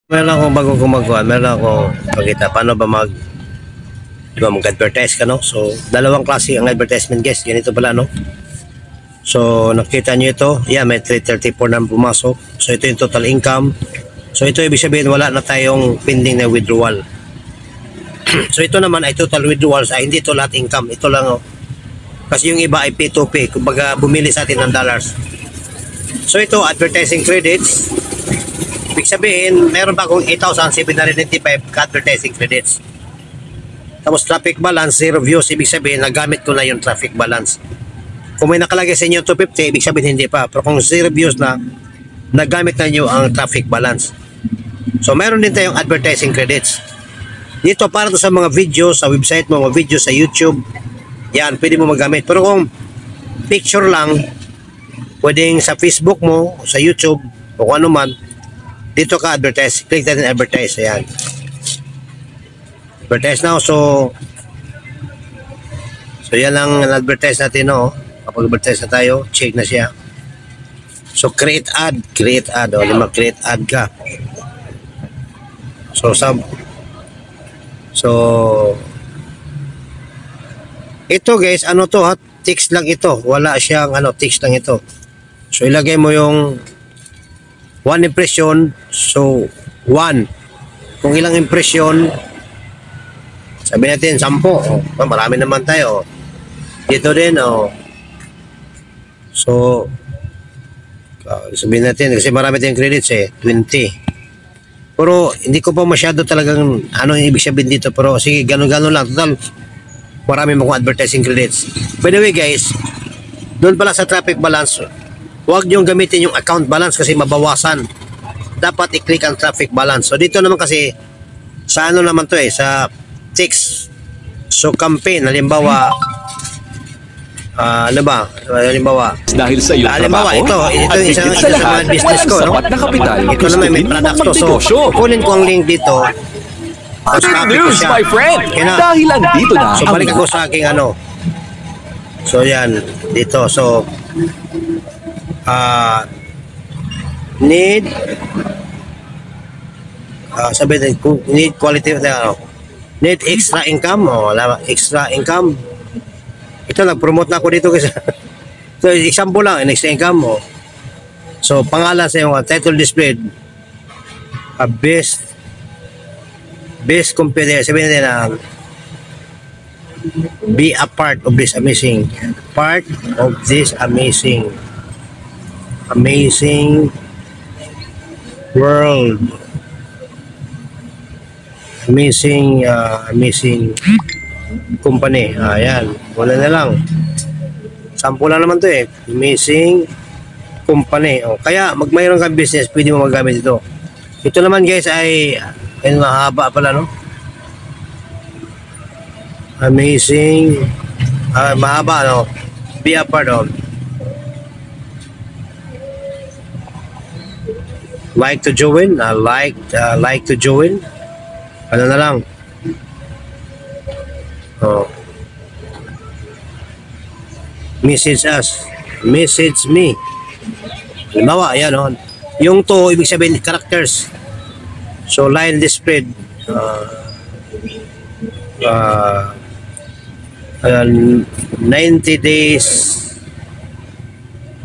Meron akong bagong gumagawa, meron akong pakita paano ba mag-advertise ka, no? So, dalawang klase ang advertisement, guys. Ganito pala, no? So, nakita nyo ito. Yeah, may 334 na pumasok. So, ito yung total income. So, ito ibig sabihin, wala na tayong pending na withdrawal. So, ito naman ay total withdrawals. Ay, hindi ito lahat income. Ito lang, oh. Kasi yung iba ay P2P. Kumbaga, bumili sa atin ng dollars. So, ito, advertising credits. Ibig sabihin, meron pa akong 8,795 ka-advertising credits. Tapos traffic balance, 0 views. Ibig sabihin, nagamit ko na yung traffic balance. Kung may nakalagay sa inyo 250, ibig sabihin hindi pa. Pero kung 0 views na, nagamit na nyo ang traffic balance. So, meron din tayong advertising credits. Dito, para to sa mga videos sa website mo, mga videos sa YouTube. Yan, pwede mo magamit. Pero kung picture lang, pwedeng sa Facebook mo, sa YouTube, o kung ano man, dito ka advertise. Click natin advertise. Ayan. Advertise now. So yan ang advertise natin, no? Kapag advertise na tayo, check na siya. So create ad. Create ad. O, mag-create ad ka. So ito, guys, ano to, ha? Text lang ito. Wala siyang text lang ito. So ilagay mo yung one impression. So 1. Kung ilang impression, sabi natin 10. Oh, marami naman tayo. Dito din, oh. So sabihin natin, kasi marami tayong credits 20. Pero hindi ko pa masyado talagang ano yung ibig sabihin dito. Pero sige, ganun-ganun lang. Total, marami mo kong advertising credits. By the way, guys, doon pala sa traffic balance, huwag niyong gamitin yung account balance kasi mabawasan. Dapat i-click ang traffic balance. So dito naman kasi sa ano naman to sa text. So campaign, halimbawa halimbawa dahil sa iyong halimbawa, trabaho ito at isang higit sa lahat, business ko, no? sapat na kapital, Ito gusto naman may din products to. So magnegosyo. kunin ko ang link dito. Tapos Good copy ko news, siya. my friend! Okay na. Dahil andito na So balik ako sa aking So yan, dito. So need sabi din, need quality need extra income, extra income. Ito, nag-promote na ako dito kasi so example lang, extra income mo. So pangalan sa yung title displayed, best company, sabihin natin na be a part of this amazing world, amazing company. Ayan, wala na lang, sample lang naman to amazing company. Kaya mayroon kang business, pwede mo magamit ito. Ito naman, guys, ay mahaba pala, no? Amazing, mahaba, no? Be a part of, like to join, like to join, ano na lang, message us, message me. Halimbawa, ayan, yung to, ibig sabihin, characters. So line displayed, 90 days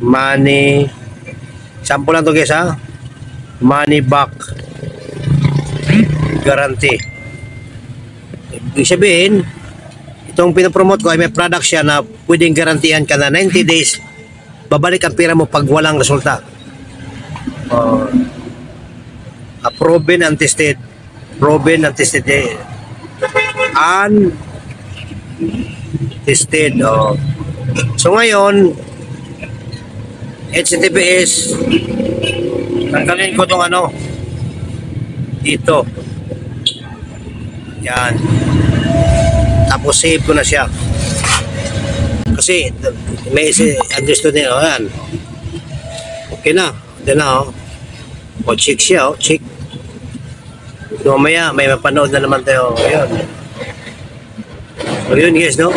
money, sample lang to, guys, money back guarantee. Ibig sabihin, itong pinapromote ko ay may product siya na pwedeng garantihan ka na 90 days babalik ang pera mo pag walang resulta. Proven and tested, untested. So ngayon, HTTPS, tanggalin ko itong dito. Yan. Tapos save ko na siya. Kasi may understood nila. Yan. Okay na. Yan na, check siya, check. So mamaya may mapanood na naman tayo. Ayun. So yun, guys, no?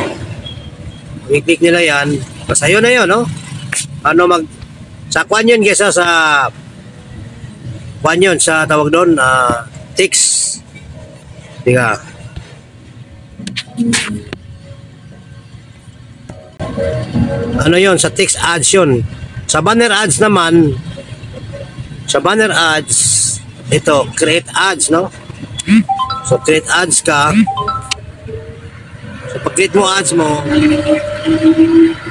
I-click nila yan. Basta yun na yun, no? Sakuan yun, guys, sa kuan yun sa tawag doon, ticks. Tiga. Ano yun? Sa text ads yun. Sa banner ads naman, ito, create ads, no? So, create ads ka. So, pag-create mo ads mo,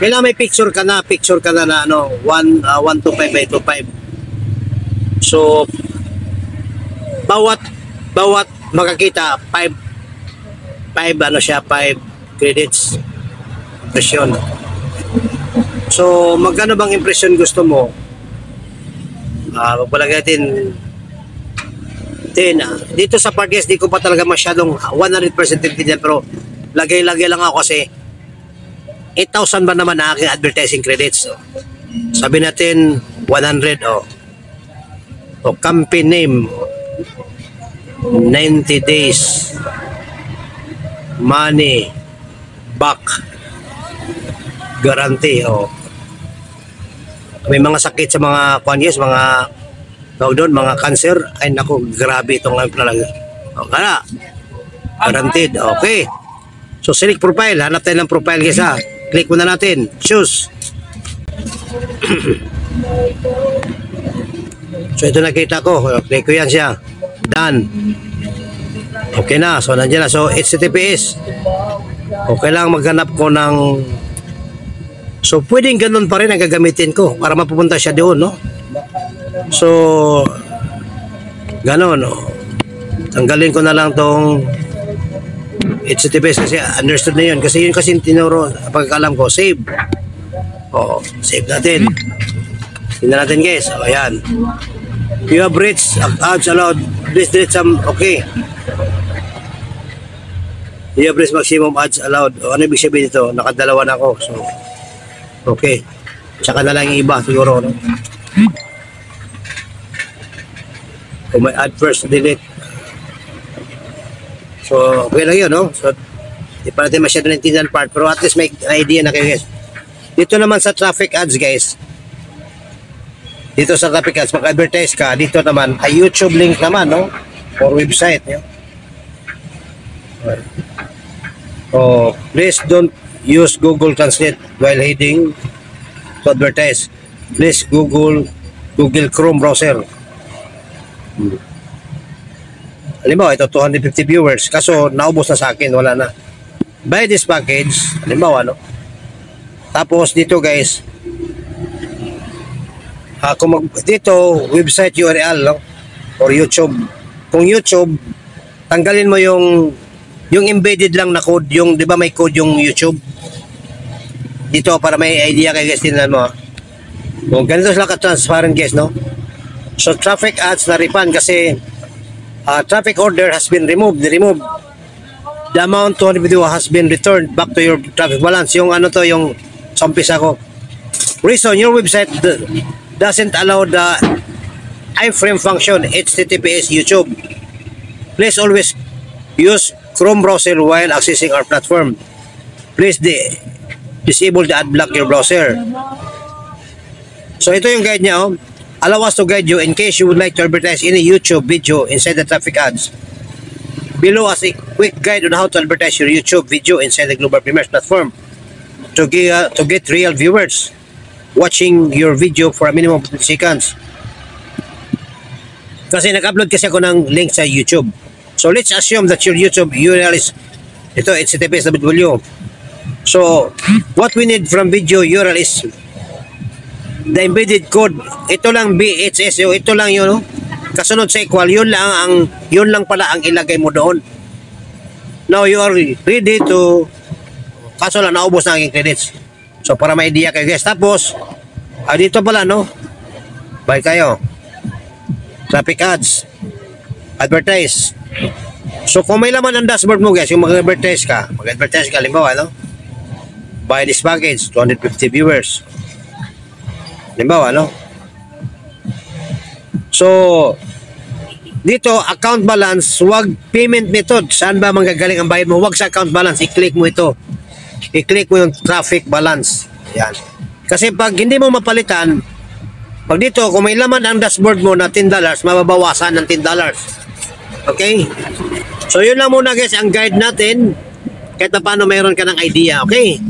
kailangan may picture ka na ano, 125 by 25. So, bawat makakita 5 credits impression. So magkano bang impression gusto mo? Magpalagay natin 10. Dito sa podcast di ko pa talaga masyadong 100% intindihan, pero lagay-lagay lang ako kasi 8,000 ba naman ang aking advertising credits. Sabi natin 100. O campaign name 90 days money back guarantee. May mga sakit sa mga yes, mga tawag doon, mga cancer. Ay nako, grabe itong talaga. Kaya guaranteed. Okay, so select profile, hanap tayo ng profile guys ha. Click muna natin, choose. So ito nakita ko, click ko yan siya, done. Okay na, so nandiyan na. So HTTPS, okay lang maghanap ko ng, so pwedeng ganun pa rin ang gagamitin ko para mapupunta siya doon, no? So ganun, no? Tanggalin ko na lang tong HTTPS kasi understood na yun, kasi yun kasi tinuro pagkakalam ko. Save. Save natin. Tingnan natin guys. Ayan, you have reached ads allowed, please delete some. Okay, you have reached maximum ads allowed. Ano ibig sabihin dito? Nakadalawa na ako. So okay, tsaka na lang yung iba siguro, no? Kung may add first, delete. So okay lang yun, no? So di pa natin masyado naintindihan part, pero at least may idea na kayo guys. Dito naman sa traffic ads guys, dito sa traffic ads, mag-advertise ka, dito naman ay YouTube link naman, no? Or website, no? Please don't use Google Translate while heading to advertise. Please Google Chrome browser. Halimbawa, ito 250 viewers, kaso naubos na sa akin, wala na. Buy this package, halimbawa, no? Tapos dito guys, dito website URL, no? Or YouTube. Kung YouTube, tanggalin mo yung embedded lang na code, yung 'di ba may code yung YouTube. Dito para may idea kayo guys, tingnan mo. Kung ganito sila ka-transparent guys, no? So traffic ads na refund kasi traffic order has been removed. The amount to video has been returned back to your traffic balance. Yung ano to, yung sa umpisa ko. Reason, your website doesn't allow the iframe function, HTTPS YouTube. Please always use Chrome browser while accessing our platform. Please disable the ad block your browser. So ito yung guide niya, oh. Allow us to guide you in case you would like to advertise any YouTube video inside the traffic ads. Below us a quick guide on how to advertise your YouTube video inside the Global Premiere platform to get real viewers watching your video for a minimum of 20 seconds. Kasi nag-upload kasi ako ng link sa YouTube. So let's assume that your YouTube URL is ito, HTTPS www. So what we need from video URL is the embedded code. Ito lang BHS, ito lang yun, no? Kasunod sa equal, yun lang pala ang ilagay mo doon. Now you are ready to, kaso lang naubos na ang credits. So para may idea kayo guys. Tapos dito pala, no? Buy kayo. Traffic ads. Advertise. So kung may laman ang dashboard mo guys, yung mag-advertise ka, halimbawa, no? Buy this package, 250 viewers. Halimbawa, no? So dito, account balance, wag payment method. Saan ba manggagaling ang bayad mo? Wag sa account balance, i-click mo ito. I-click mo yung traffic balance. Yan. Kasi pag hindi mo mapalitan, Pag dito, kung may laman ang dashboard mo na $10, mababawasan ng $10. Okay? So, yun lang muna guys, ang guide natin. Kahit na paano mayroon ka ng idea. Okay?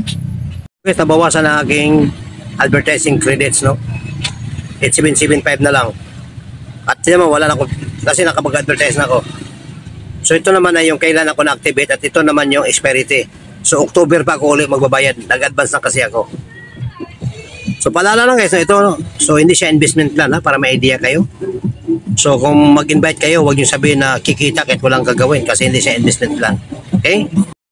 Guys, nabawasan na aking advertising credits, no? 8775 na lang. At yun naman, wala na ako. Kasi nakapag-advertise na ako. So, ito naman na yung kailan ako na-activate at ito naman yung expiry. So, October pa ako ulit magbabayad. Nag-advance na kasi ako. So, paalala lang guys na ito, no? So, hindi siya investment plan, ha? Para may idea kayo. So, kung mag-invite kayo, huwag niyo sabihin na kikita kahit walang gagawin kasi hindi siya investment plan. Okay?